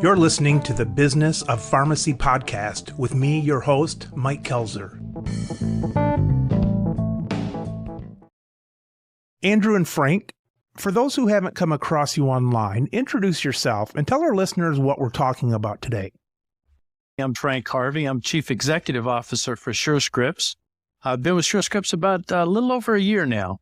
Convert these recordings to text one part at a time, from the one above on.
You're listening to the Business of Pharmacy podcast with me, your host, Mike Kelzer. Andrew and Frank, for those who haven't come across you online, introduce yourself and tell our listeners what we're talking about today. I'm Frank Harvey. I'm Chief Executive Officer for Surescripts. I've been with Surescripts about a little over a year now.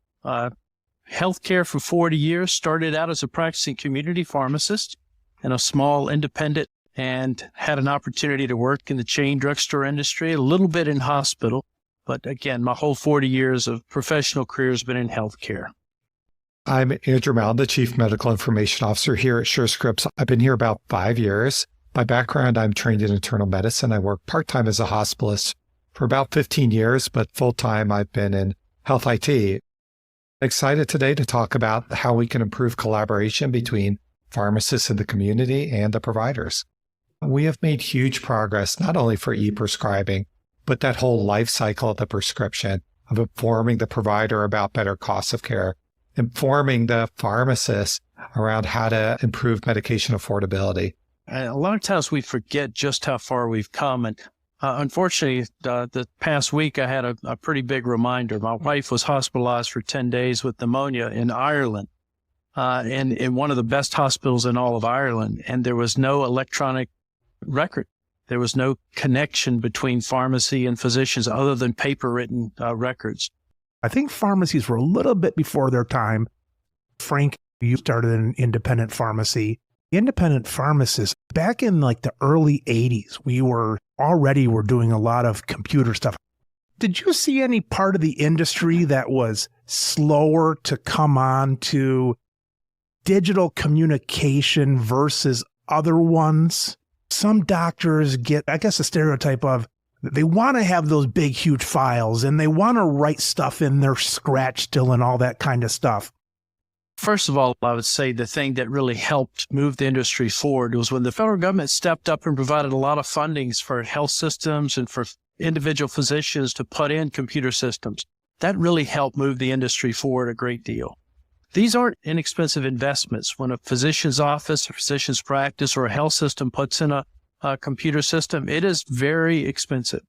Healthcare for 40 years, started out as a practicing community pharmacist in a small independent and had an opportunity to work in the chain drugstore industry, a little bit in hospital. But again, my whole 40 years of professional career has been in healthcare. I'm Andrew Mellin, the Chief Medical Information Officer here at Surescripts. I've been here about 5 years. By background, I'm trained in internal medicine. I work part-time as a hospitalist for about 15 years, but full-time I've been in health IT. Excited today to talk about how we can improve collaboration between pharmacists in the community and the providers. We have made huge progress, not only for e-prescribing, but that whole life cycle of the prescription, of informing the provider about better costs of care, informing the pharmacist around how to improve medication affordability. And a lot of times we forget just how far we've come. And unfortunately, the past week I had a pretty big reminder. My wife was hospitalized for 10 days with pneumonia in Ireland, and in one of the best hospitals in all of Ireland. And there was no electronic record. There was no connection between pharmacy and physicians other than paper-written records. I think pharmacies were a little bit before their time. Frank, you started an independent pharmacy. Independent pharmacists, back in like the early 80s, we were doing a lot of computer stuff. Did you see any part of the industry that was slower to come on to digital communication versus other ones? Some doctors get, I guess, a stereotype of they want to have those big, huge files and they want to write stuff in their scratch still and all that kind of stuff. First of all, I would say the thing that really helped move the industry forward was when the federal government stepped up and provided a lot of fundings for health systems and for individual physicians to put in computer systems. That really helped move the industry forward a great deal. These aren't inexpensive investments. When a physician's office, a physician's practice, or a health system puts in a computer system, it is very expensive.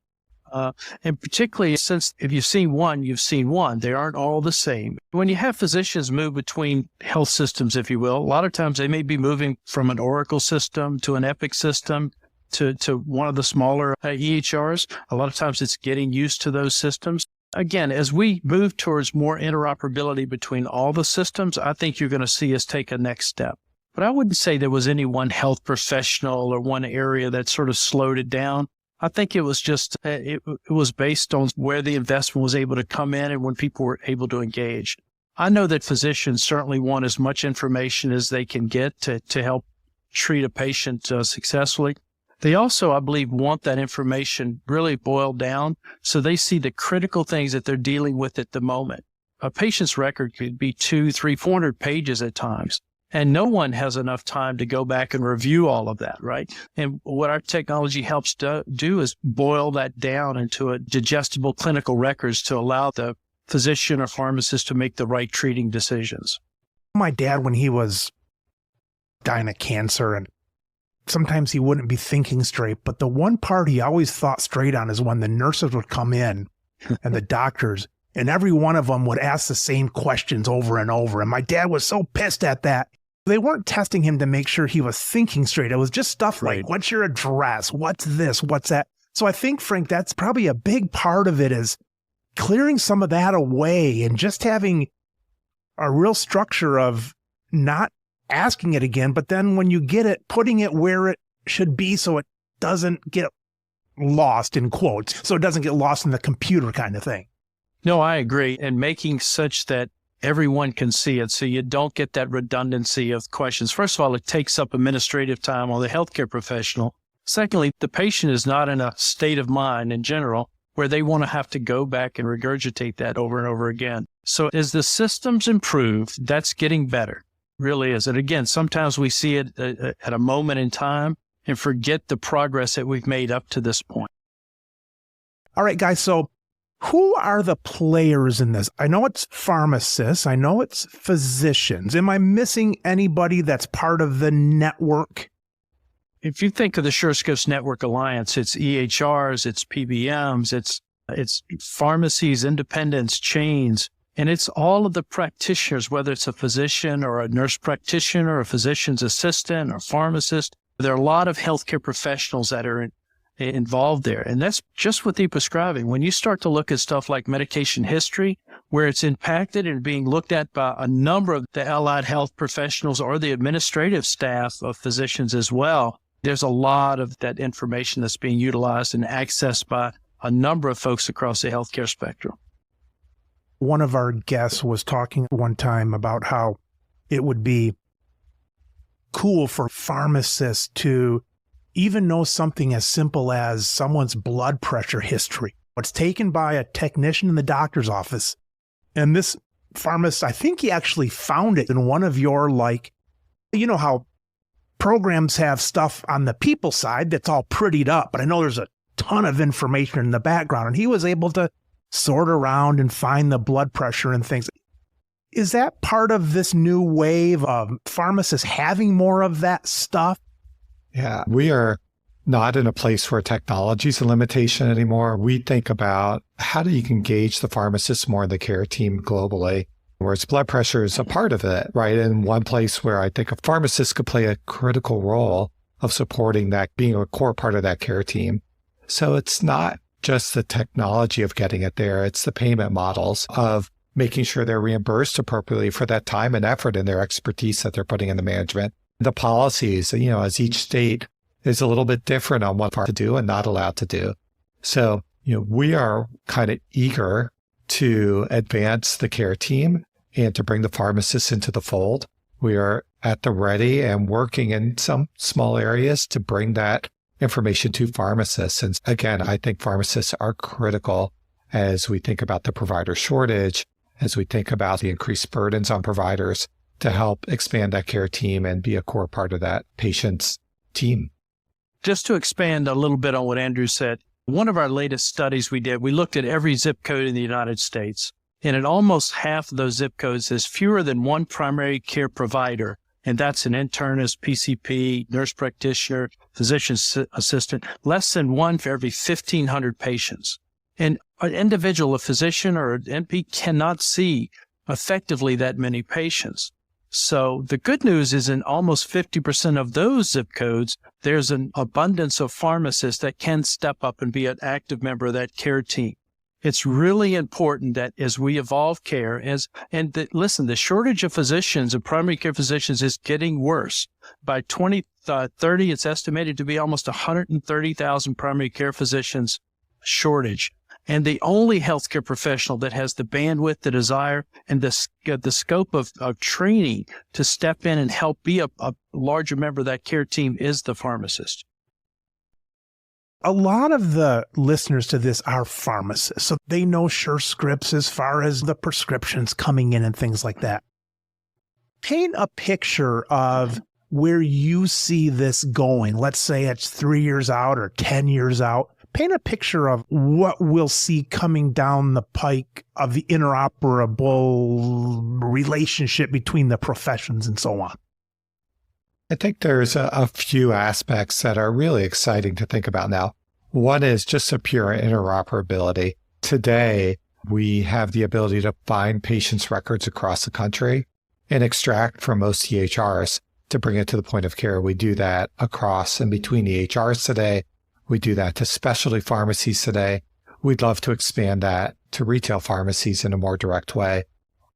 And particularly since if you've seen one, you've seen one. They aren't all the same. When you have physicians move between health systems, if you will, a lot of times they may be moving from an Oracle system to an Epic system to one of the smaller EHRs. A lot of times it's getting used to those systems. Again, as we move towards more interoperability between all the systems, I think you're going to see us take a next step. But I wouldn't say there was any one health professional or one area that sort of slowed it down. I think it was just, it was based on where the investment was able to come in and when people were able to engage. I know that physicians certainly want as much information as they can get to help treat a patient successfully. They also, I believe, want that information really boiled down so they see the critical things that they're dealing with at the moment. A patient's record could be 200, 300, 400 pages at times. And no one has enough time to go back and review all of that, right? And what our technology helps do is boil that down into a digestible clinical records to allow the physician or pharmacist to make the right treating decisions. My dad, when he was dying of cancer, and sometimes he wouldn't be thinking straight, but the one part he always thought straight on is when the nurses would come in and the doctors, and every one of them would ask the same questions over and over. And my dad was so pissed at that. They weren't testing him to make sure he was thinking straight. It was just stuff like, what's your address? What's this? What's that? So I think, Frank, that's probably a big part of it is clearing some of that away and just having a real structure of not asking it again, but then when you get it, putting it where it should be so it doesn't get lost in quotes, so it doesn't get lost in the computer kind of thing. No, I agree. And making such that everyone can see it so you don't get that redundancy of questions. First of all, it takes up administrative time on the healthcare professional. Secondly, the patient is not in a state of mind in general where they want to have to go back and regurgitate that over and over again. So as the systems improve, that's getting better. Really is. And again, sometimes we see it at a moment in time and forget the progress that we've made up to this point. All right, guys. So who are the players in this? I know it's pharmacists. I know it's physicians. Am I missing anybody that's part of the network? If you think of the Surescripts Network Alliance, it's EHRs, it's PBMs, it's pharmacies, independents, chains, and it's all of the practitioners, whether it's a physician or a nurse practitioner or a physician's assistant or pharmacist. There are a lot of healthcare professionals that are involved there. And that's just with e-prescribing. When you start to look at stuff like medication history, where it's impacted and being looked at by a number of the allied health professionals or the administrative staff of physicians as well, there's a lot of that information that's being utilized and accessed by a number of folks across the healthcare spectrum. One of our guests was talking one time about how it would be cool for pharmacists to even know something as simple as someone's blood pressure history. It's taken by a technician in the doctor's office. And this pharmacist, I think he actually found it in one of your, you know how programs have stuff on the people side that's all prettied up, but I know there's a ton of information in the background, and he was able to sort around and find the blood pressure and things. Is that part of this new wave of pharmacists having more of that stuff? Yeah, we are not in a place where technology is a limitation anymore. We think about how do you engage the pharmacist more in the care team globally, whereas blood pressure is a part of it, right? And one place where I think a pharmacist could play a critical role of supporting that, being a core part of that care team. So it's not just the technology of getting it there, it's the payment models of making sure they're reimbursed appropriately for that time and effort and their expertise that they're putting in the management. The policies, as each state is a little bit different on what part to do and not allowed to do. So, we are kind of eager to advance the care team and to bring the pharmacists into the fold. We are at the ready and working in some small areas to bring that information to pharmacists. And again, I think pharmacists are critical as we think about the provider shortage, as we think about the increased burdens on providers, to help expand that care team and be a core part of that patient's team. Just to expand a little bit on what Andrew said, one of our latest studies we did, we looked at every zip code in the United States, and in almost half of those zip codes, there's fewer than one primary care provider, and that's an internist, PCP, nurse practitioner, physician assistant, less than one for every 1,500 patients. And an individual, a physician or an NP cannot see effectively that many patients. So the good news is in almost 50% of those zip codes, there's an abundance of pharmacists that can step up and be an active member of that care team. It's really important that as we evolve care, listen, the shortage of physicians and primary care physicians is getting worse. By 2030, it's estimated to be almost 130,000 primary care physicians shortage. And the only healthcare professional that has the bandwidth, the desire, and the scope of training to step in and help be a larger member of that care team is the pharmacist. A lot of the listeners to this are pharmacists, so they know Surescripts as far as the prescriptions coming in and things like that. Paint a picture of where you see this going. Let's say it's 3 years out or 10 years out. Paint a picture of what we'll see coming down the pike of the interoperable relationship between the professions and so on. I think there's a few aspects that are really exciting to think about now. One is just a pure interoperability. Today, we have the ability to find patients' records across the country and extract from most EHRs to bring it to the point of care. We do that across and between EHRs today. We do that to specialty pharmacies today. We'd love to expand that to retail pharmacies in a more direct way.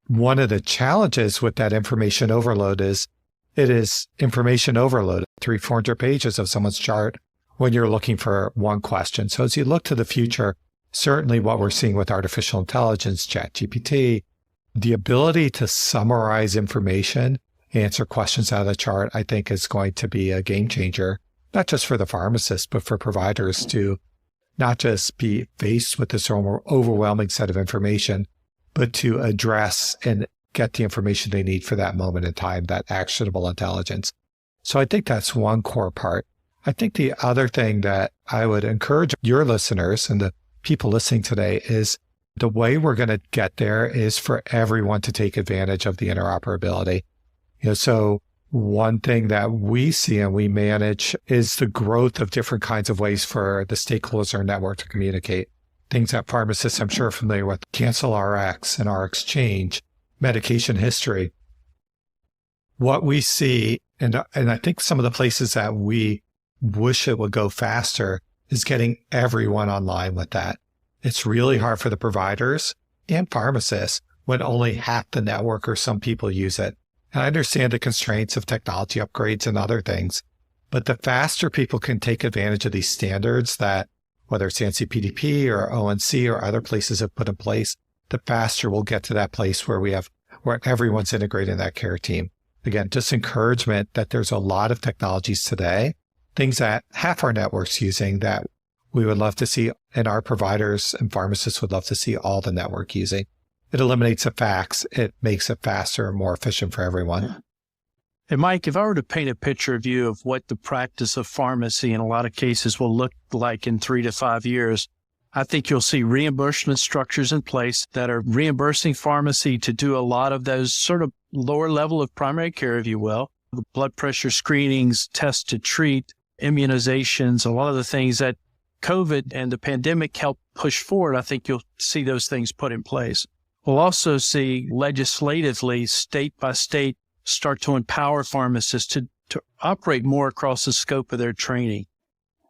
One of the challenges with that information overload is it is information overload, 300-400 pages of someone's chart when you're looking for one question. So as you look to the future, certainly what we're seeing with artificial intelligence, ChatGPT, the ability to summarize information, answer questions out of the chart, I think is going to be a game changer. Not just for the pharmacist, but for providers to not just be faced with this overwhelming set of information, but to address and get the information they need for that moment in time, that actionable intelligence. So I think that's one core part. I think the other thing that I would encourage your listeners and the people listening today is the way we're going to get there is for everyone to take advantage of the interoperability. So one thing that we see and we manage is the growth of different kinds of ways for the stakeholders in our network to communicate. Things that pharmacists, I'm sure, are familiar with: cancel RX and RX change, medication history. What we see, and I think some of the places that we wish it would go faster, is getting everyone online with that. It's really hard for the providers and pharmacists when only half the network or some people use it. And I understand the constraints of technology upgrades and other things, but the faster people can take advantage of these standards that, whether it's NCPDP or ONC or other places have put in place, the faster we'll get to that place where everyone's integrated in that care team. Again, just encouragement that there's a lot of technologies today, things that half our network's using, that we would love to see, and our providers and pharmacists would love to see all the network using. It eliminates the fax. It makes it faster and more efficient for everyone. And Mike, if I were to paint a picture of you of what the practice of pharmacy in a lot of cases will look like in 3 to 5 years, I think you'll see reimbursement structures in place that are reimbursing pharmacy to do a lot of those sort of lower level of primary care, if you will, blood pressure screenings, test to treat, immunizations, a lot of the things that COVID and the pandemic helped push forward. I think you'll see those things put in place. We'll also see legislatively, state by state, start to empower pharmacists to operate more across the scope of their training.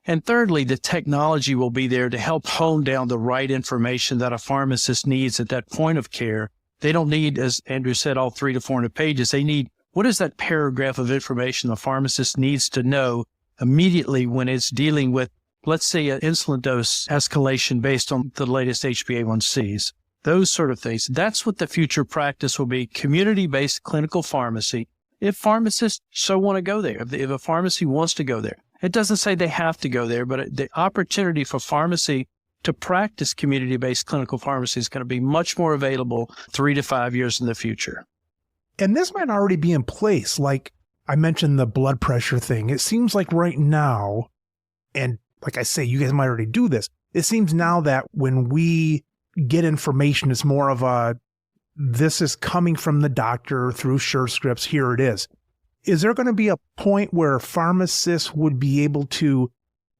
And thirdly, the technology will be there to help hone down the right information that a pharmacist needs at that point of care. They don't need, as Andrew said, all 300 to 400 pages. They need, what is that paragraph of information the pharmacist needs to know immediately when it's dealing with, let's say, an insulin dose escalation based on the latest HbA1cs. Those sort of things. That's what the future practice will be, community-based clinical pharmacy, if pharmacists so want to go there, if a pharmacy wants to go there. It doesn't say they have to go there, but the opportunity for pharmacy to practice community-based clinical pharmacy is going to be much more available 3 to 5 years in the future. And this might already be in place. Like I mentioned the blood pressure thing. It seems like right now, and like I say, you guys might already do this. It seems now that when we get information, it's more of a, this is coming from the doctor through Surescripts, here it is. Is there going to be a point where pharmacists would be able to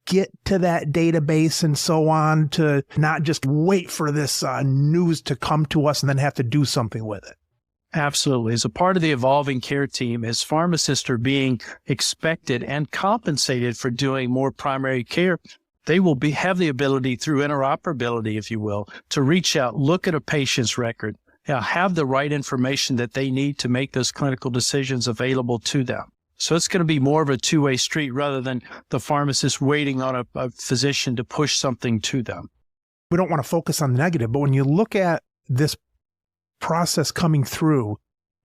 get to that database and so on, to not just wait for this news to come to us and then have to do something with it? Absolutely. As a part of the evolving care team, as pharmacists are being expected and compensated for doing more primary care, they will have the ability through interoperability, if you will, to reach out, look at a patient's record, have the right information that they need to make those clinical decisions available to them. So it's going to be more of a two-way street rather than the pharmacist waiting on a physician to push something to them. We don't want to focus on the negative, but when you look at this process coming through,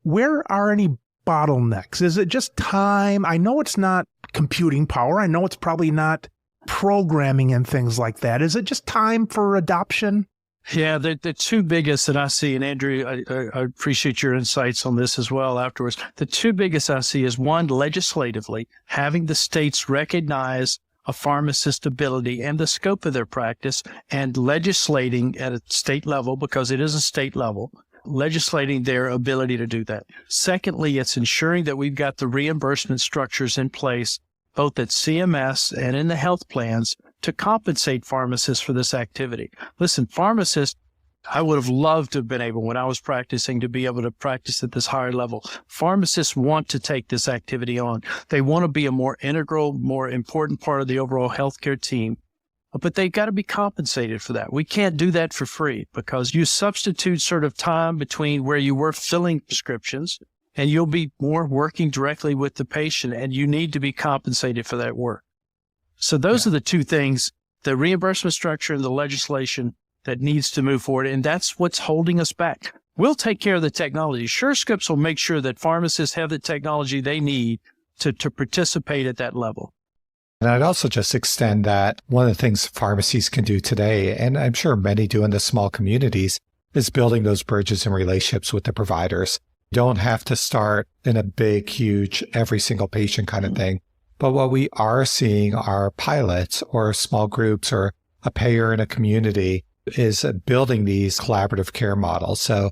where are any bottlenecks? Is it just time? I know it's not computing power. I know it's probably not programming and things like that. Is it just time for adoption? Yeah, the two biggest that I see, and Andrew, I appreciate your insights on this as well afterwards. The two biggest I see is, one, legislatively, having the states recognize a pharmacist's ability and the scope of their practice, and legislating at a state level, because it is a state level, legislating their ability to do that. Secondly, it's ensuring that we've got the reimbursement structures in place, both at CMS and in the health plans, to compensate pharmacists for this activity. Listen, pharmacists, I would have loved to have been able, when I was practicing, to be able to practice at this higher level. Pharmacists want to take this activity on. They want to be a more integral, more important part of the overall healthcare team. But they've got to be compensated for that. We can't do that for free, because you substitute sort of time between where you were filling prescriptions and you'll be more working directly with the patient, and you need to be compensated for that work. So those are the two things, the reimbursement structure and the legislation that needs to move forward. And that's what's holding us back. We'll take care of the technology. Surescripts will make sure that pharmacists have the technology they need to participate at that level. And I'd also just extend that one of the things pharmacies can do today, and I'm sure many do in the small communities, is building those bridges and relationships with the providers. You don't have to start in a big, huge, every single patient kind of thing. But what we are seeing are pilots or small groups or a payer in a community is building these collaborative care models. So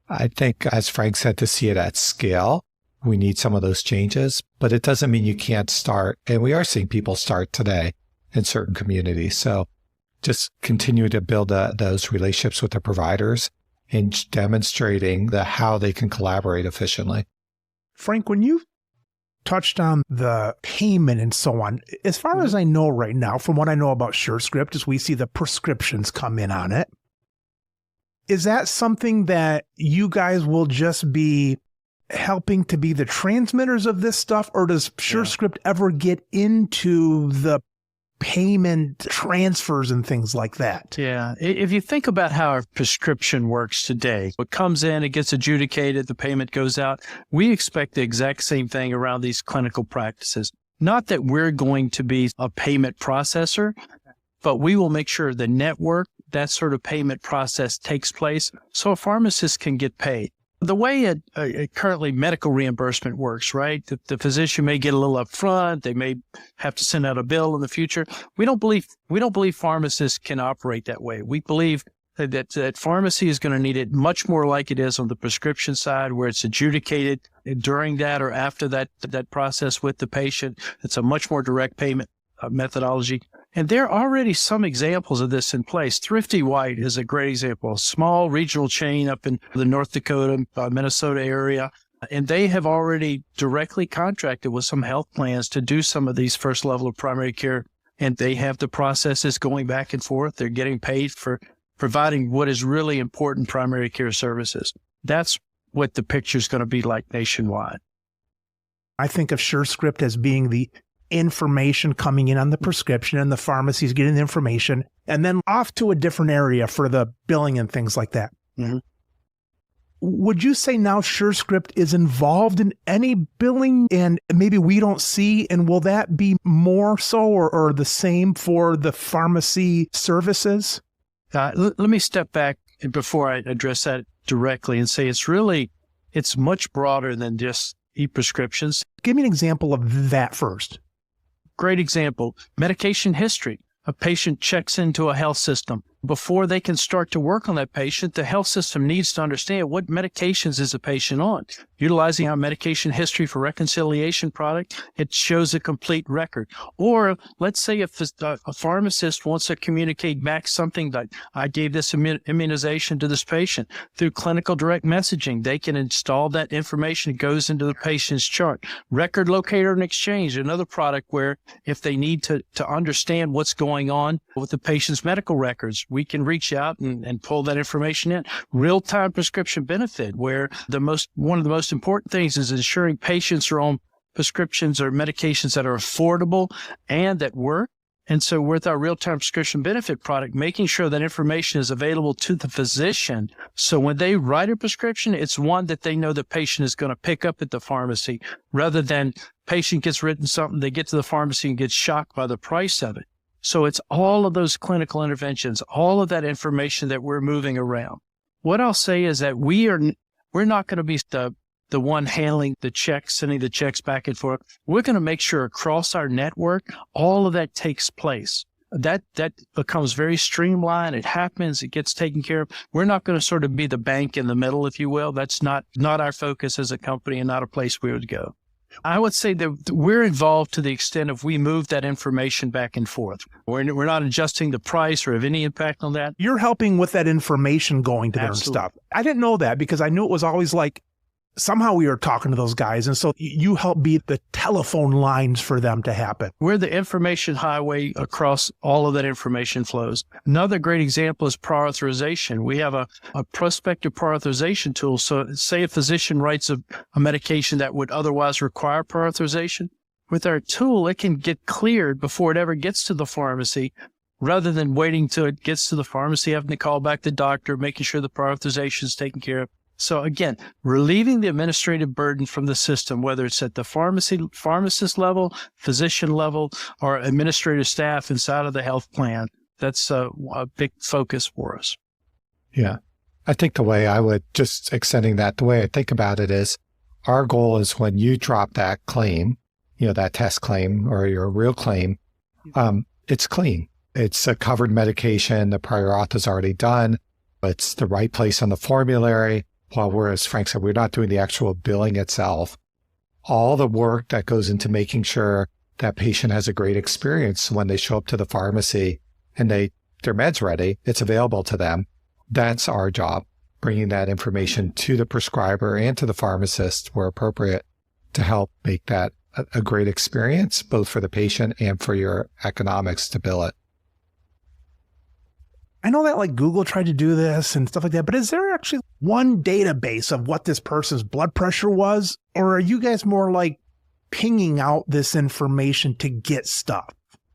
I think, as Frank said, to see it at scale we need some of those changes, but it doesn't mean you can't start. And we are seeing people start today in certain communities. So just continue to build those relationships with the providers and demonstrating how they can collaborate efficiently. Frank, when you touched on the payment and so on, as far as I know right now, from what I know about Surescript, is we see the prescriptions come in on it. Is that something that you guys will just be helping to be the transmitters of this stuff, or does Surescript ever get into the payment transfers and things like that? Yeah. If you think about how our prescription works today, what comes in, it gets adjudicated, the payment goes out. We expect the exact same thing around these clinical practices. Not that we're going to be a payment processor, but we will make sure the network, that sort of payment process takes place so a pharmacist can get paid. The way currently medical reimbursement works, right? The physician may get a little upfront. They may have to send out a bill in the future. We don't believe pharmacists can operate that way. We believe that pharmacy is going to need it much more like it is on the prescription side, where it's adjudicated during that or after that process with the patient. It's a much more direct payment methodology. And there are already some examples of this in place. Thrifty White is a great example, a small regional chain up in the North Dakota, Minnesota area. And they have already directly contracted with some health plans to do some of these first level of primary care. And they have the processes going back and forth. They're getting paid for providing what is really important primary care services. That's what the picture is going to be like nationwide. I think of Surescript as being the information coming in on the prescription, and the pharmacies getting the information and then off to a different area for the billing and things like that. Mm-hmm. Would you say now Surescript is involved in any billing and maybe we don't see, and will that be more so or the same for the pharmacy services? Let me step back before I address that directly and say it's much broader than just e-prescriptions. Give me an example of that first. Great example, medication history. A patient checks into a health system. Before they can start to work on that patient, the health system needs to understand what medications is the patient on. Utilizing our medication history for reconciliation product, it shows a complete record. Or let's say if a pharmacist wants to communicate back something that I gave this immunization to this patient through clinical direct messaging, they can install that information. It goes into the patient's chart. Record Locator and Exchange, another product where if they need to understand what's going on with the patient's medical records, we can reach out and pull that information in. Real-time prescription benefit, where one of the most important things is ensuring patients are on prescriptions or medications that are affordable and that work. And so with our real-time prescription benefit product, making sure that information is available to the physician. So when they write a prescription, it's one that they know the patient is going to pick up at the pharmacy, rather than patient gets written something, they get to the pharmacy and get shocked by the price of it. So it's all of those clinical interventions, all of that information that we're moving around. What I'll say is that we're not going to be the one handling the checks, sending the checks back and forth. We're going to make sure across our network, all of that takes place. That becomes very streamlined. It happens. It gets taken care of. We're not going to sort of be the bank in the middle, if you will. That's not our focus as a company and not a place we would go. I would say that we're involved to the extent of we move that information back and forth. We're not adjusting the price or have any impact on that. You're helping with that information going to their stuff. I didn't know that because I knew it was always like somehow we were talking to those guys. And so you help be the telephone lines for them to happen. We're the information highway across all of that information flows. Another great example is prior authorization. We have a prospective prior authorization tool. So say a physician writes a medication that would otherwise require prior authorization. With our tool, it can get cleared before it ever gets to the pharmacy, rather than waiting till it gets to the pharmacy, having to call back the doctor, making sure the prior authorization is taken care of. So again, relieving the administrative burden from the system, whether it's at the pharmacist level, physician level, or administrative staff inside of the health plan. That's a big focus for us. Yeah. I think the way I would, just extending that, the way I think about it is our goal is when you drop that claim, that test claim or your real claim, it's clean. It's a covered medication. The prior auth is already done. It's the right place on the formulary. While as Frank said, we're not doing the actual billing itself. all the work that goes into making sure that patient has a great experience when they show up to the pharmacy and their med's ready, it's available to them. That's our job, bringing that information to the prescriber and to the pharmacist where appropriate to help make that a great experience, both for the patient and for your economics to bill it. I know that like Google tried to do this and stuff like that, but is there actually one database of what this person's blood pressure was? Or are you guys more like pinging out this information to get stuff?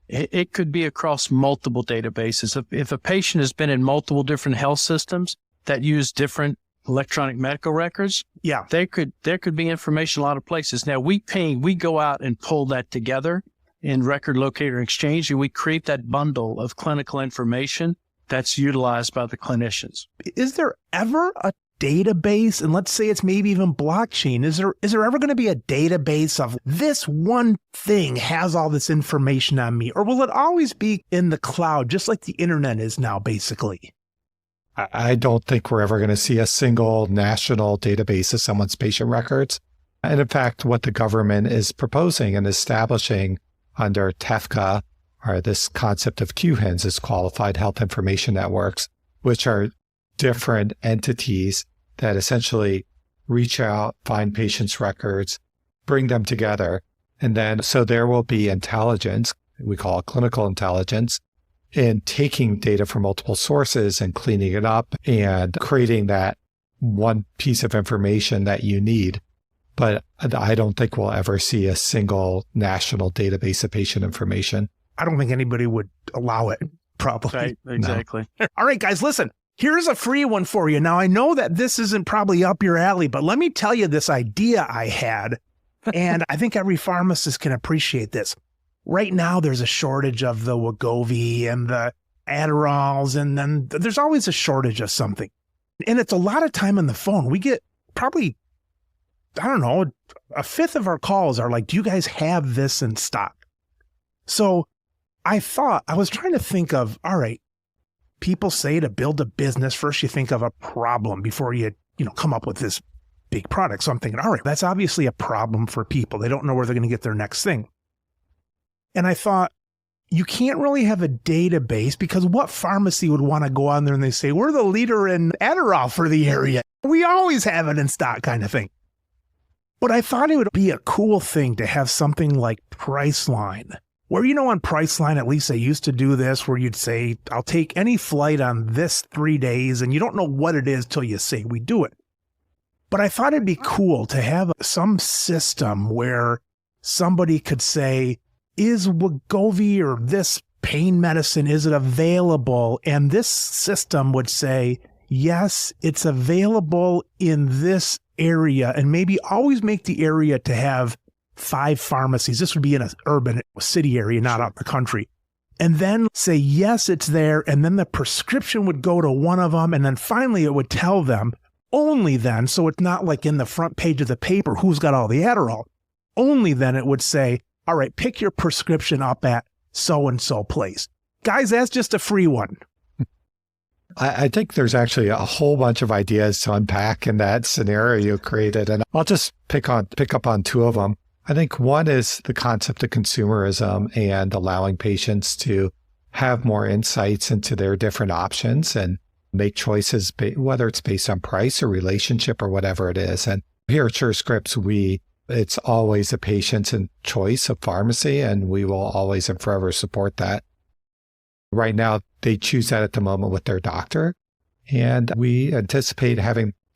It could be across multiple databases. If a patient has been in multiple different health systems that use different electronic medical records, yeah, there could be information a lot of places. Now we go out and pull that together in Record Locator Exchange, and we create that bundle of clinical information that's utilized by the clinicians. Is there ever a database, and let's say it's maybe even blockchain, is there ever going to be a database of this one thing has all this information on me? Or will it always be in the cloud, just like the internet is now, basically? I don't think we're ever going to see a single national database of someone's patient records. And in fact, what the government is proposing and establishing under TEFCA are this concept of QHINs, is Qualified Health Information Networks, which are different entities that essentially reach out, find patients' records, bring them together. And then, so there will be intelligence, we call it clinical intelligence, in taking data from multiple sources and cleaning it up and creating that one piece of information that you need. But I don't think we'll ever see a single national database of patient information. I don't think anybody would allow it, probably. Right, exactly. No. All right, guys, listen. Here's a free one for you. Now, I know that this isn't probably up your alley, but let me tell you this idea I had, and I think every pharmacist can appreciate this. Right now, there's a shortage of the Wegovy and the Adderalls, and then there's always a shortage of something. And it's a lot of time on the phone. We get probably, I don't know, a fifth of our calls are like, do you guys have this in stock? So I was trying to think of, all right, people say to build a business, first you think of a problem before you come up with this big product. So I'm thinking, all right, that's obviously a problem for people. They don't know where they're going to get their next thing. And I thought, you can't really have a database, because what pharmacy would want to go on there and they say, we're the leader in Adderall for the area. We always have it in stock, kind of thing. But I thought it would be a cool thing to have something like Priceline, where, on Priceline, at least they used to do this, where you'd say, I'll take any flight on this 3 days, and you don't know what it is till you say we do it. But I thought it'd be cool to have some system where somebody could say, is Wegovy or this pain medicine, is it available? And this system would say, yes, it's available in this area, and maybe always make the area to have 5 pharmacies. This would be in an urban city area, not out in the country. And then say, yes, it's there. And then the prescription would go to one of them. And then finally it would tell them only then. So it's not like in the front page of the paper, who's got all the Adderall. Only then it would say, all right, pick your prescription up at so-and-so place. Guys, that's just a free one. I think there's actually a whole bunch of ideas to unpack in that scenario you created. And I'll just pick up on 2 of them. I think one is the concept of consumerism and allowing patients to have more insights into their different options and make choices, whether it's based on price or relationship or whatever it is. And here at Surescripts, it's always a patient's choice of pharmacy, and we will always and forever support that. Right now, they choose that at the moment with their doctor, and we anticipate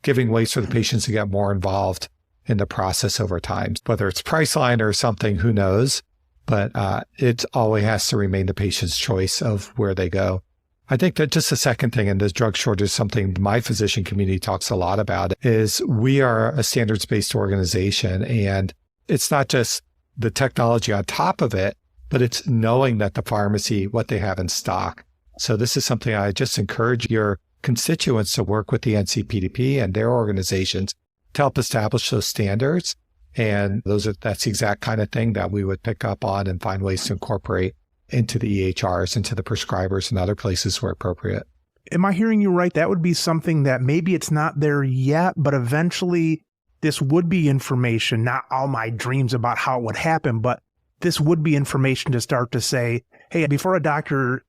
giving ways for the patients to get more involved in the process over time. Whether it's Priceline or something, who knows? But it always has to remain the patient's choice of where they go. I think that just the second thing, and this drug shortage is something my physician community talks a lot about, is we are a standards-based organization, and it's not just the technology on top of it, but it's knowing that the pharmacy, what they have in stock. So this is something I just encourage your constituents to work with the NCPDP and their organizations to help establish those standards. And that's the exact kind of thing that we would pick up on and find ways to incorporate into the EHRs, into the prescribers and other places where appropriate. Am I hearing you right? That would be something that maybe it's not there yet, but eventually this would be information, not all my dreams about how it would happen, but this would be information to start to say, hey, before a doctor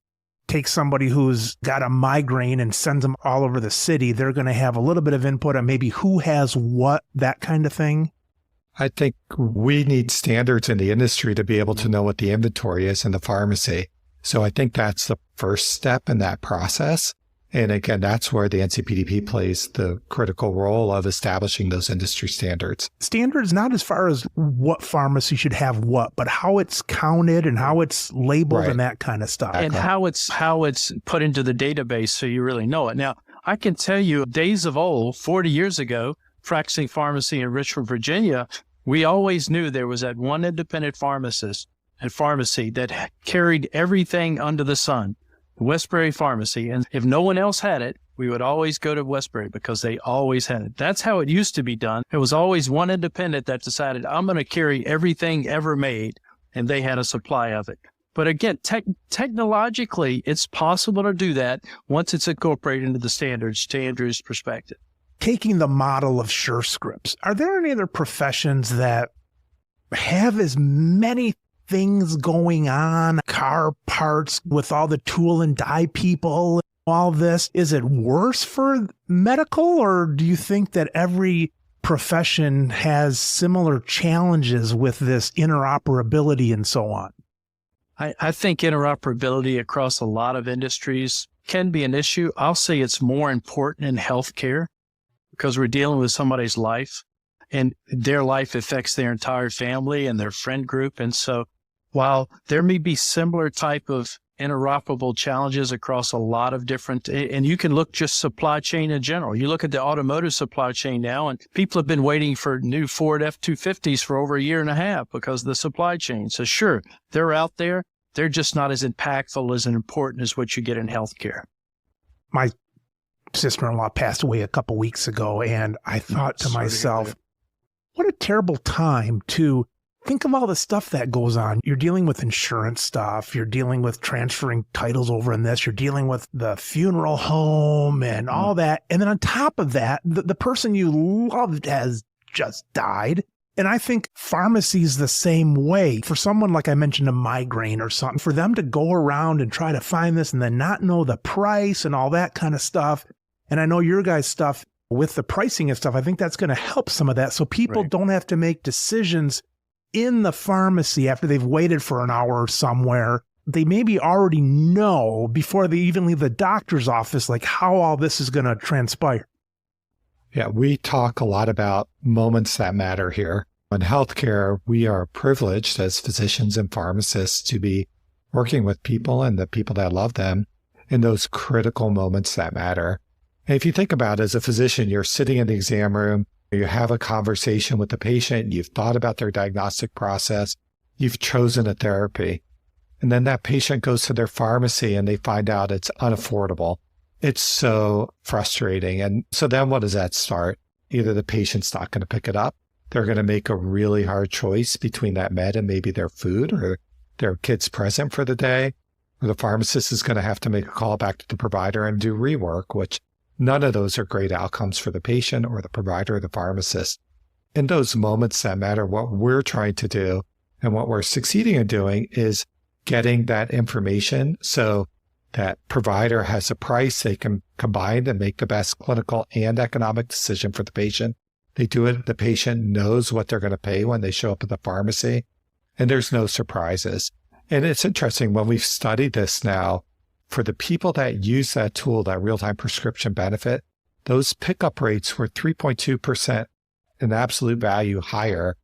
takes somebody who's got a migraine and sends them all over the city, they're going to have a little bit of input on maybe who has what, that kind of thing. I think we need standards in the industry to be able to know what the inventory is in the pharmacy. So I think that's the first step in that process. And again, that's where the NCPDP plays the critical role of establishing those industry standards. Standards, not as far as what pharmacy should have what, but how it's counted and how it's labeled and that kind of stuff. And how it's put into the database so you really know it. Now, I can tell you days of old, 40 years ago, practicing pharmacy in Richmond, Virginia, we always knew there was that one independent pharmacist and pharmacy that carried everything under the sun. Westbury Pharmacy. And if no one else had it, we would always go to Westbury because they always had it. That's how it used to be done. It was always one independent that decided, I'm going to carry everything ever made, and they had a supply of it. But again, technologically, it's possible to do that once it's incorporated into the standards, to Andrew's perspective. Taking the model of Surescripts, are there any other professions that have as many things going on, car parts with all the tool and die people, all this? Is it worse for medical, or do you think that every profession has similar challenges with this interoperability and so on? I think interoperability across a lot of industries can be an issue. I'll say it's more important in healthcare because we're dealing with somebody's life, and their life affects their entire family and their friend group. And so while there may be similar type of interoperable challenges across a lot of different, and you can look just supply chain in general. You look at the automotive supply chain now, and people have been waiting for new Ford F-250s for over a year and a half because of the supply chain. So sure, they're out there. They're just not as impactful, as important as what you get in healthcare. My sister-in-law passed away a couple weeks ago, and I thought to myself, what a terrible time to think of all the stuff that goes on. You're dealing with insurance stuff. You're dealing with transferring titles over in this. You're dealing with the funeral home and all that. And then on top of that, the person you loved has just died. And I think pharmacy's the same way. For someone, like I mentioned, a migraine or something, for them to go around and try to find this and then not know the price and all that kind of stuff. And I know your guys' stuff with the pricing and stuff, I think that's going to help some of that. So people don't have to make decisions in the pharmacy after they've waited for an hour somewhere. They maybe already know before they even leave the doctor's office, like how all this is going to transpire. Yeah, we talk a lot about moments that matter here. In healthcare, we are privileged as physicians and pharmacists to be working with people and the people that love them in those critical moments that matter. And if you think about it, as a physician, you're sitting in the exam room, you have a conversation with the patient, you've thought about their diagnostic process, you've chosen a therapy, and then that patient goes to their pharmacy and they find out it's unaffordable. It's so frustrating. And so then what does that start? Either the patient's not going to pick it up, they're going to make a really hard choice between that med and maybe their food or their kid's present for the day, or the pharmacist is going to have to make a call back to the provider and do rework, which none of those are great outcomes for the patient or the provider or the pharmacist. In those moments that matter, what we're trying to do and what we're succeeding in doing is getting that information so that provider has a price they can combine and make the best clinical and economic decision for the patient. They do it. The patient knows what they're going to pay when they show up at the pharmacy, and there's no surprises. And it's interesting when we've studied this now, for the people that use that tool, that real-time prescription benefit, those pickup rates were 3.2% in absolute value higher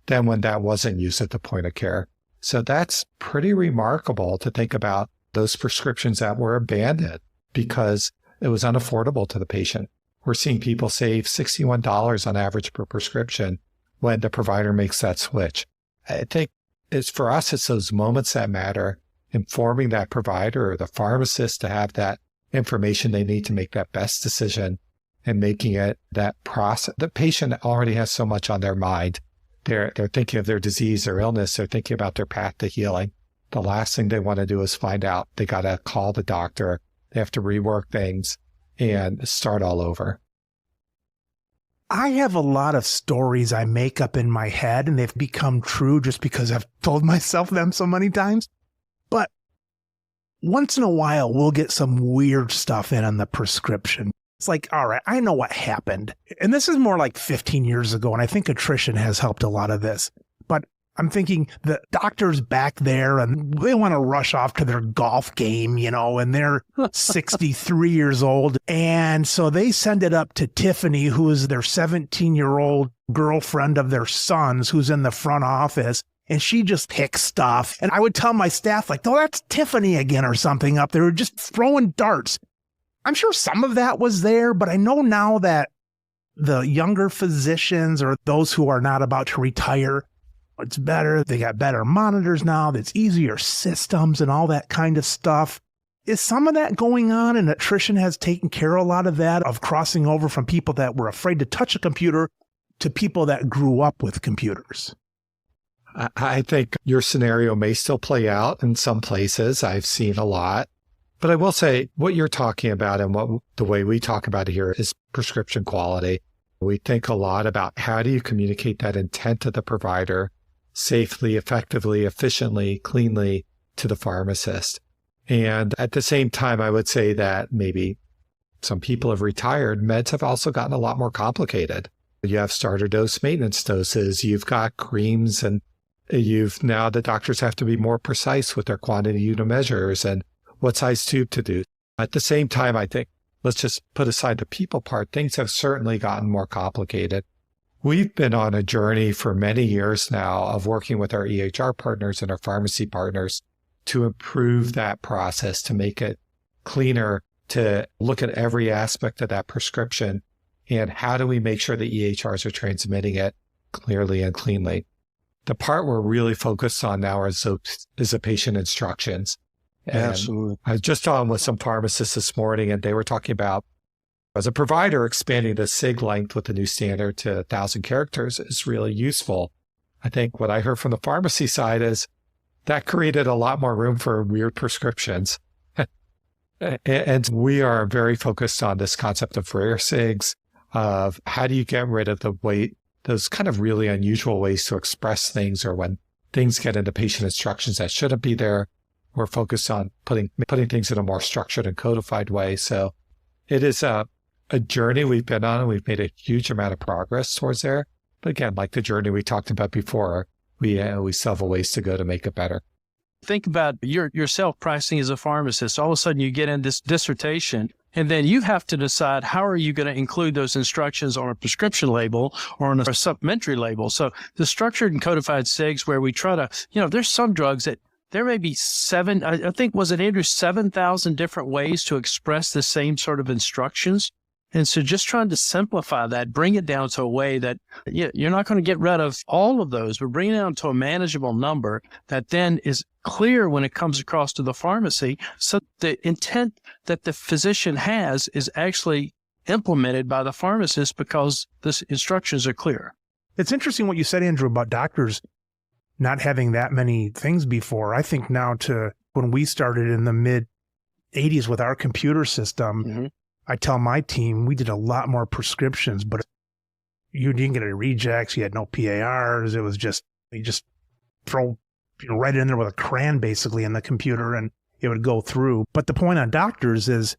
than when that wasn't used at the point of care. So that's pretty remarkable to think about those prescriptions that were abandoned because it was unaffordable to the patient. We're seeing people save $61 on average per prescription when the provider makes that switch. I think for us, it's those moments that matter, informing that provider or the pharmacist to have that information they need to make that best decision and making it that process. The patient already has so much on their mind. They're thinking of their disease or illness. They're thinking about their path to healing. The last thing they want to do is find out they got to call the doctor. They have to rework things and start all over. I have a lot of stories I make up in my head, and they've become true just because I've told myself them so many times. But once in a while, we'll get some weird stuff in on the prescription. It's like, all right, I know what happened. And this is more like 15 years ago, and I think attrition has helped a lot of this. But I'm thinking the doctor's back there and they want to rush off to their golf game, and they're 63 years old. And so they send it up to Tiffany, who is their 17-year-old girlfriend of their son's, who's in the front office. And she just picks stuff. And I would tell my staff, like, oh, that's Tiffany again or something up there, just throwing darts. I'm sure some of that was there, but I know now that the younger physicians or those who are not about to retire, it's better. They got better monitors now. That's easier systems and all that kind of stuff. Is some of that going on, and attrition has taken care of a lot of that, of crossing over from people that were afraid to touch a computer to people that grew up with computers? I think your scenario may still play out in some places. I've seen a lot. But I will say what you're talking about and what the way we talk about it here is prescription quality. We think a lot about how do you communicate that intent to the provider safely, effectively, efficiently, cleanly to the pharmacist. And at the same time, I would say that maybe some people have retired. Meds have also gotten a lot more complicated. You have starter dose maintenance doses. You've got creams, and now the doctors have to be more precise with their quantity unit measures and what size tube to do. At the same time, I think, let's just put aside the people part, things have certainly gotten more complicated. We've been on a journey for many years now of working with our EHR partners and our pharmacy partners to improve that process, to make it cleaner, to look at every aspect of that prescription, and how do we make sure the EHRs are transmitting it clearly and cleanly. The part we're really focused on now is the patient instructions. And Absolutely. I was just on with some pharmacists this morning, and they were talking about, as a provider, expanding the SIG length with the new standard to 1,000 characters is really useful. I think what I heard from the pharmacy side is that created a lot more room for weird prescriptions. And we are very focused on this concept of rare SIGs, of how do you get rid of those kind of really unusual ways to express things, or when things get into patient instructions that shouldn't be there. We're focused on putting things in a more structured and codified way. So it is a journey we've been on, and we've made a huge amount of progress towards there. But again, like the journey we talked about before, we still have a ways to go to make it better. Think about your self-pricing as a pharmacist. All of a sudden you get in this dissertation, and then you have to decide how are you going to include those instructions on a prescription label or on a supplementary label. So the structured and codified SIGs, where we try to, there's some drugs that there may be 7,000 different ways to express the same sort of instructions. And so just trying to simplify that, bring it down to a way that you're not going to get rid of all of those, but bring it down to a manageable number that then is clear when it comes across to the pharmacy. So the intent that the physician has is actually implemented by the pharmacist because the instructions are clear. It's interesting what you said, Andrew, about doctors not having that many things before. I think now to when we started in the mid 80s with our computer system, I tell my team we did a lot more prescriptions, but you didn't get any rejects. You had no PARs. It was just, you just throw right in there with a crayon basically in the computer and it would go through. But the point on doctors is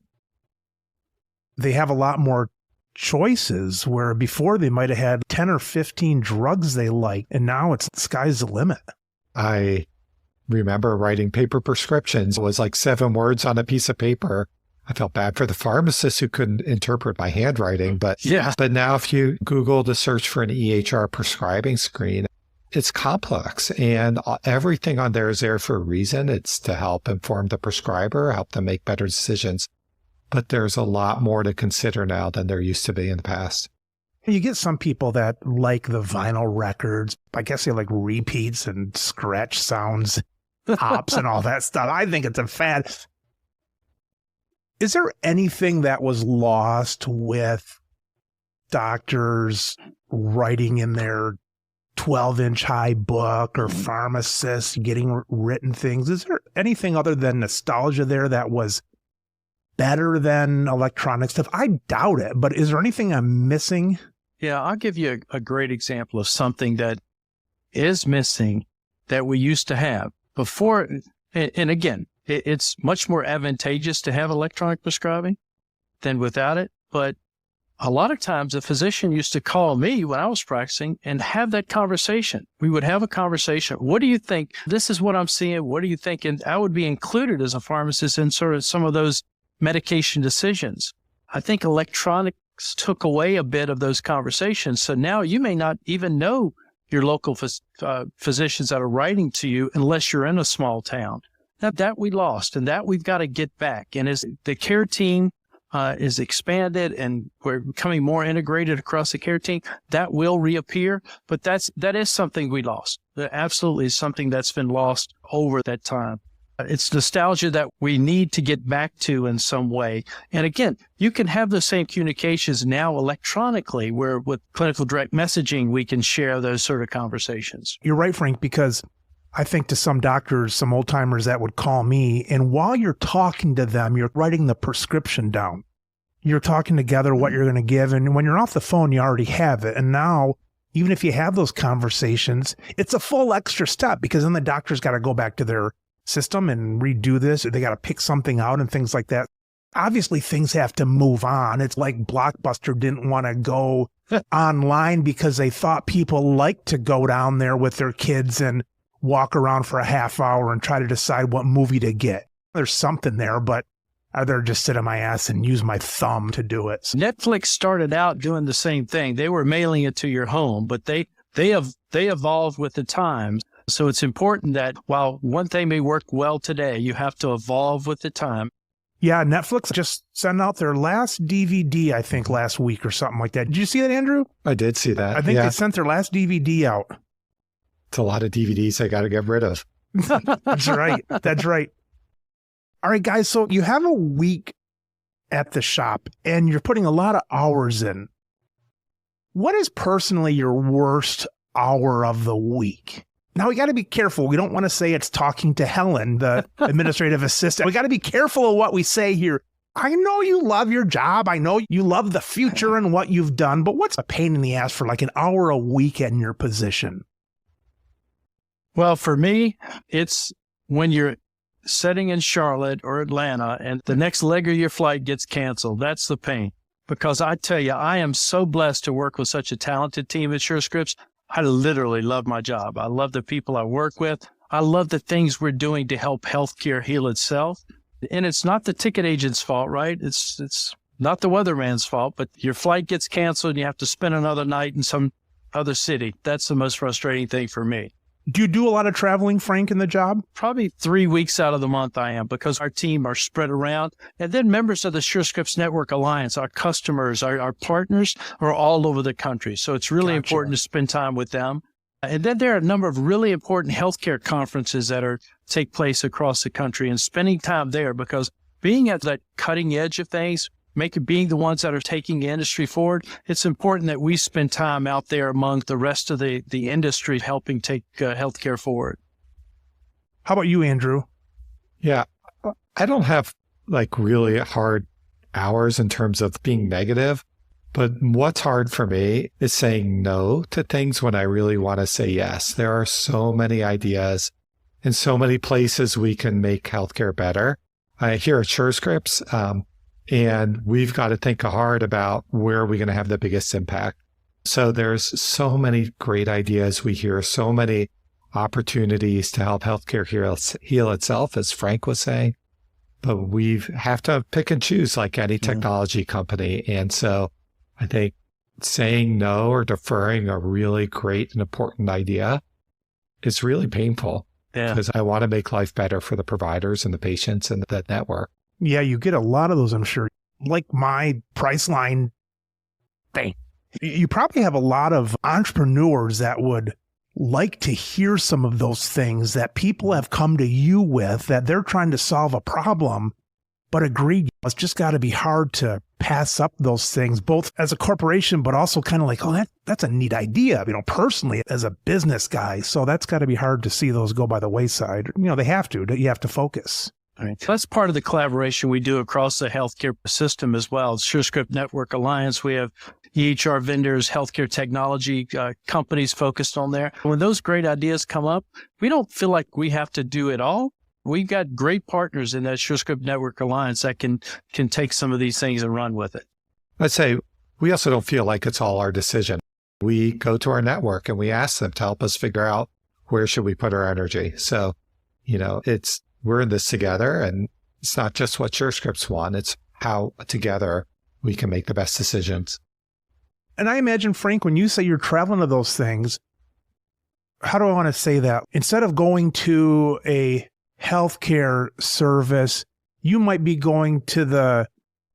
they have a lot more choices, where before they might have had 10 or 15 drugs they like, and now it's the sky's the limit. I remember writing paper prescriptions. It was like 7 words on a piece of paper. I felt bad for the pharmacist who couldn't interpret my handwriting, but now if you Google to search for an EHR prescribing screen, it's complex, and everything on there is there for a reason. It's to help inform the prescriber, help them make better decisions. But there's a lot more to consider now than there used to be in the past. You get some people that like the vinyl records. I guess they like repeats and scratch sounds, hops and all that stuff. I think it's a fad. Is there anything that was lost with doctors writing in their 12-inch high book, or pharmacists getting written things? Is there anything other than nostalgia there that was better than electronic stuff? I doubt it, but is there anything I'm missing? Yeah, I'll give you a great example of something that is missing that we used to have before. And again, it's much more advantageous to have electronic prescribing than without it. But a lot of times a physician used to call me when I was practicing and have that conversation. We would have a conversation. What do you think? This is what I'm seeing. What do you think? And I would be included as a pharmacist in sort of some of those medication decisions. I think electronics took away a bit of those conversations. So now you may not even know your local physicians that are writing to you unless you're in a small town. Now that we lost, and that we've got to get back. And as the care team is expanded and we're becoming more integrated across the care team, that will reappear. But that is something we lost. That absolutely is something that's been lost over that time. It's nostalgia that we need to get back to in some way. And again, you can have the same communications now electronically, where with clinical direct messaging, we can share those sort of conversations. You're right, Frank, because I think to some doctors, some old timers that would call me, and while you're talking to them, you're writing the prescription down. You're talking together what you're going to give. And when you're off the phone, you already have it. And now, even if you have those conversations, it's a full extra step, because then the doctor's got to go back to their system and redo this, or they got to pick something out and things like that. Obviously, things have to move on. It's like Blockbuster didn't want to go online because they thought people liked to go down there with their kids and walk around for a half hour and try to decide what movie to get. There's something there, but I'd rather just sit on my ass and use my thumb to do it. Netflix started out doing the same thing. They were mailing it to your home, but they evolved with the times. So it's important that while one thing may work well today, you have to evolve with the time. Yeah, Netflix just sent out their last DVD, I think, last week or something like that. Did you see that, Andrew? I did see that. I think they sent their last DVD out. It's a lot of DVDs I got to get rid of. That's right. That's right. All right, guys. So you have a week at the shop and you're putting a lot of hours in. What is personally your worst hour of the week? Now, we got to be careful. We don't want to say it's talking to Helen, the administrative assistant. We got to be careful of what we say here. I know you love your job. I know you love the future and what you've done, but what's a pain in the ass for like an hour a week in your position? Well, for me, it's when you're sitting in Charlotte or Atlanta and the next leg of your flight gets canceled. That's the pain. Because I tell you, I am so blessed to work with such a talented team at Surescripts. I literally love my job. I love the people I work with. I love the things we're doing to help healthcare heal itself. And it's not the ticket agent's fault, right? It's not the weatherman's fault, but your flight gets canceled and you have to spend another night in some other city. That's the most frustrating thing for me. Do you do a lot of traveling, Frank, in the job? Probably 3 weeks out of the month I am, because our team are spread around. And then members of the Surescripts Network Alliance, our customers, our partners are all over the country. So it's really important to spend time with them. And then there are a number of really important healthcare conferences that take place across the country, and spending time there, because being at that cutting edge of things, being the ones that are taking the industry forward, it's important that we spend time out there among the rest of the industry helping take healthcare forward. How about you, Andrew? Yeah, I don't have like really hard hours in terms of being negative, but what's hard for me is saying no to things when I really want to say yes. There are so many ideas and so many places we can make healthcare better. Here at Surescripts, and we've got to think hard about where are we going to have the biggest impact. So there's so many great ideas we hear, so many opportunities to help healthcare heal itself, as Frank was saying. But we have to pick and choose like any technology company. And so I think saying no or deferring a really great and important idea is really painful. Because I want to make life better for the providers and the patients and the network. Yeah, you get a lot of those, I'm sure. Like my Priceline thing. You probably have a lot of entrepreneurs that would like to hear some of those things that people have come to you with, that they're trying to solve a problem, but agreed, it's just got to be hard to pass up those things, both as a corporation, but also kind of like, oh, that's a neat idea, personally as a business guy. So that's got to be hard to see those go by the wayside. They have to. You have to focus. Right. That's part of the collaboration we do across the healthcare system as well. Surescript Network Alliance, we have EHR vendors, healthcare technology companies focused on there. When those great ideas come up, we don't feel like we have to do it all. We've got great partners in that Surescript Network Alliance that can take some of these things and run with it. I'd say we also don't feel like it's all our decision. We go to our network and we ask them to help us figure out where should we put our energy. So, we're in this together, and it's not just what Surescripts want, it's how together we can make the best decisions. And I imagine, Frank, when you say you're traveling to those things, how do I want to say that? Instead of going to a healthcare service, you might be going to the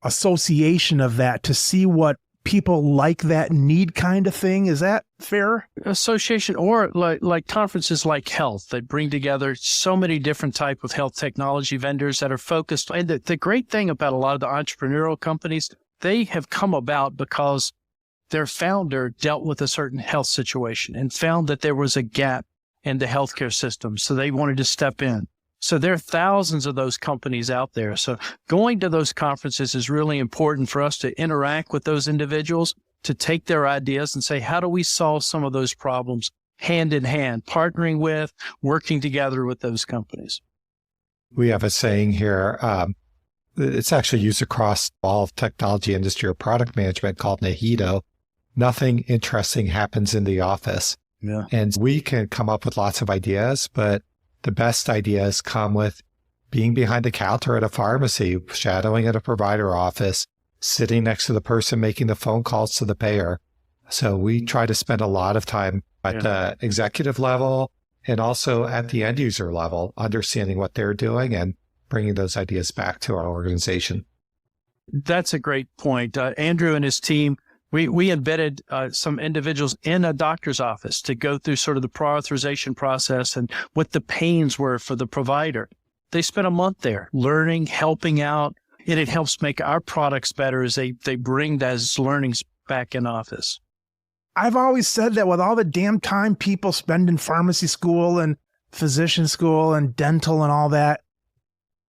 association of that to see what people like that need kind of thing. Is that fair? Association or like conferences like health that bring together so many different type of health technology vendors that are focused. And the great thing about a lot of the entrepreneurial companies, they have come about because their founder dealt with a certain health situation and found that there was a gap in the healthcare system. So they wanted to step in. So there are thousands of those companies out there. So going to those conferences is really important for us to interact with those individuals, to take their ideas and say, how do we solve some of those problems hand in hand, partnering with, working together with those companies? We have a saying here, it's actually used across all of technology industry or product management called Nahito. Nothing interesting happens in the office. Yeah. And we can come up with lots of ideas, but the best ideas come with being behind the counter at a pharmacy, shadowing at a provider office, sitting next to the person making the phone calls to the payer. So we try to spend a lot of time at the executive level and also at the end user level, understanding what they're doing and bringing those ideas back to our organization. That's a great point. Andrew and his team, we embedded some individuals in a doctor's office to go through sort of the prior authorization process and what the pains were for the provider. They spent a month there learning, helping out, and it helps make our products better as they bring those learnings back in office. I've always said that with all the damn time people spend in pharmacy school and physician school and dental and all that,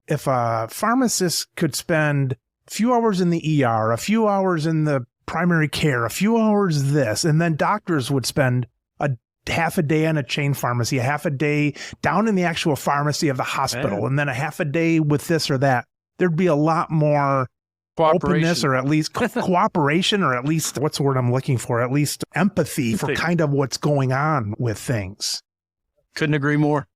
if a pharmacist could spend a few hours in the ER, a few hours in the primary care, a few hours this, and then doctors would spend a half a day in a chain pharmacy, a half a day down in the actual pharmacy of the hospital, and then a half a day with this or that. There'd be a lot more openness, or at least cooperation, or at least, what's the word I'm looking for? At least empathy for kind of what's going on with things. Couldn't agree more.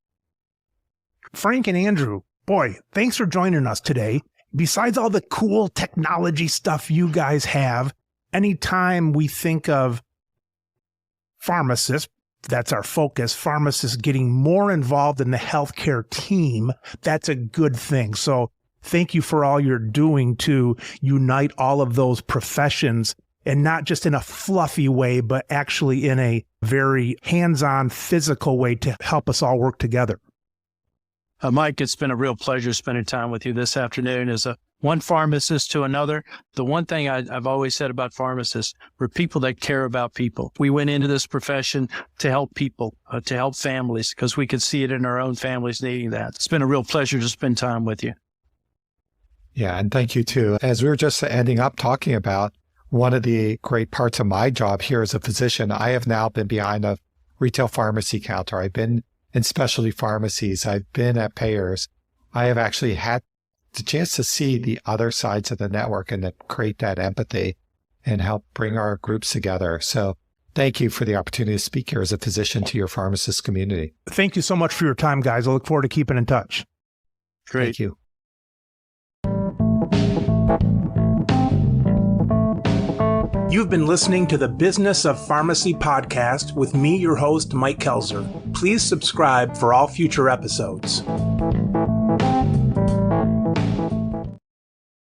Frank and Andrew, boy, thanks for joining us today. Besides all the cool technology stuff you guys have, anytime we think of pharmacists, that's our focus, pharmacists getting more involved in the healthcare team, that's a good thing. So thank you for all you're doing to unite all of those professions, and not just in a fluffy way, but actually in a very hands-on physical way to help us all work together. Mike, it's been a real pleasure spending time with you this afternoon as one pharmacist to another. The one thing I've always said about pharmacists, we're people that care about people. We went into this profession to help people, to help families, because we could see it in our own families needing that. It's been a real pleasure to spend time with you. Yeah, and thank you too. As we were just ending up talking about, one of the great parts of my job here as a physician, I have now been behind a retail pharmacy counter. I've been in specialty pharmacies. I've been at payers. I have actually had the chance to see the other sides of the network and to create that empathy and help bring our groups together. So thank you for the opportunity to speak here as a physician to your pharmacist community. Thank you so much for your time, guys. I look forward to keeping in touch. Great. Thank you. You've been listening to the Business of Pharmacy podcast with me, your host, Mike Kelzer. Please subscribe for all future episodes.